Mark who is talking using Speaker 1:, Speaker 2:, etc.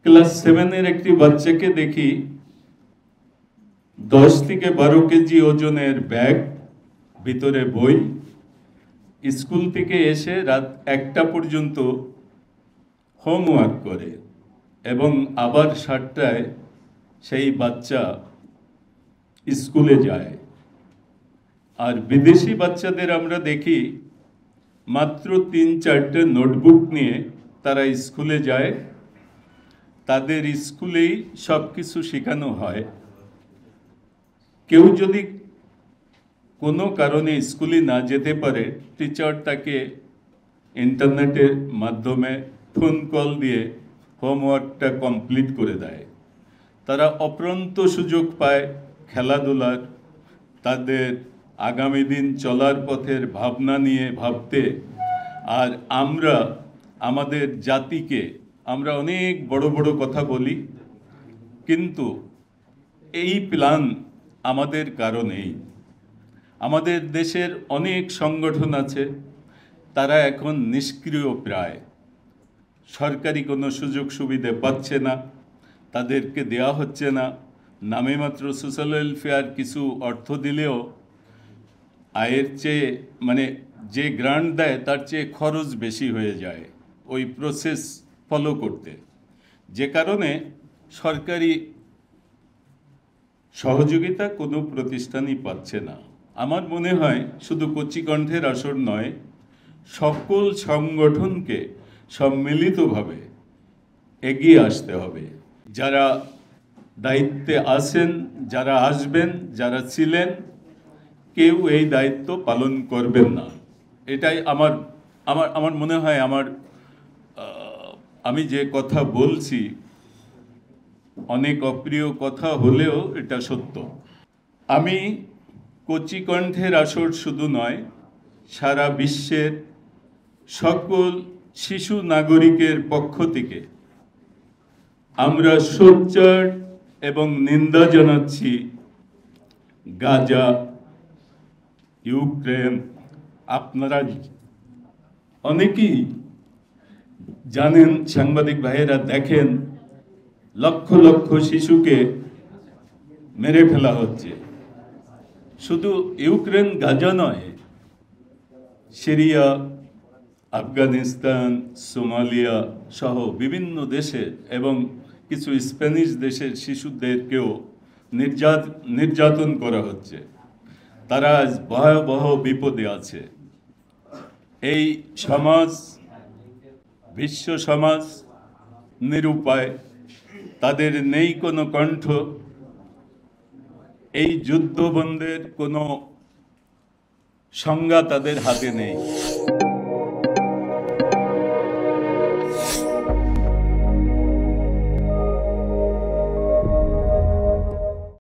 Speaker 1: Class 7-এর একটি বাচ্চাকে দেখি 10 থেকে 12 কেজি ওজনের ব্যাগ, ভিতরে বই, স্কুল থেকে এসে রাত 1টা পর্যন্ত হোমওয়ার্ক করে এবং আবার 7টায় সেই বাচ্চা স্কুলে যায়। আর বিদেশি বাচ্চাদের আমরা দেখি মাত্র 3-4টে নোটবুক নিয়ে তারা স্কুলে যায়। তাদের স্কুলেই সব কিছু শেখানো হয়। কেউ যদি কোনো কারণে স্কুলে না যেতে পারে, টিচার তাকে ইন্টারনেটের মাধ্যমে ফোন কল দিয়ে হোমওয়ার্কটা কমপ্লিট করে দেয়। তারা অপ্রান্ত সুযোগ পায় খেলাধুলার, তাদের আগামী দিন চলার পথের ভাবনা নিয়ে ভাবতে। আর আমরা আমাদের জাতিকে আমরা অনেক বড় বড় কথা বলি, কিন্তু এই প্ল্যান আমাদের কারণেই। আমাদের দেশের অনেক সংগঠন আছে, তারা এখন নিষ্ক্রিয় প্রায়, সরকারি কোনো সুযোগ সুবিধা পাচ্ছে না, তাদেরকে দেওয়া হচ্ছে না। নামে মাত্র সোশ্যাল ওয়েলফেয়ার কিছু অর্থ দিলেও আয়ের চেয়ে মানে যে গ্রান্ট দেয় তার চেয়ে খরচ বেশি হয়ে যায় ওই প্রসেস ফলো করতে, যে কারণে সরকারি সহযোগিতা কোনো প্রতিষ্ঠানই পাচ্ছে না। আমার মনে হয় শুধু কচিকণ্ঠের আসর নয়, সকল সংগঠনকে সম্মিলিতভাবে এগিয়ে আসতে হবে। যারা দায়িত্বে আছেন, যারা আসবেন, যারা ছিলেন, কেউ এই দায়িত্ব পালন করবেন না। এটাই আমার মনে হয়। আমি যে কথা বলছি অনেক অপ্রিয় কথা হলেও এটা সত্য। আমি কচিকণ্ঠের আসর শুধু নয়, সারা বিশ্বের সকল শিশু নাগরিকের পক্ষ থেকে আমরা সোচ্চার এবং নিন্দা জানাচ্ছি গাজা, ইউক্রেন। আপনারা অনেকেই জানেন, সাংবাদিক ভাইয়েরা দেখেন, লক্ষ লক্ষ শিশুকে মেরে ফেলা হচ্ছে। শুধু ইউক্রেন, গাজা নয়, সিরিয়া, আফগানিস্তান, সোমালিয়া সহ বিভিন্ন দেশের এবং কিছু স্প্যানিশ দেশের শিশুদেরকেও নির্যাতন করা হচ্ছে। তারা আজ ভয়াবহ বিপদে আছে। এই সমাজ, বিশ্ব সমাজ নিরুপায়, তাদের নেই কোনো কণ্ঠ। এই যুদ্ধ বন্ধের কোনো সংজ্ঞা তাদের হাতে নেই।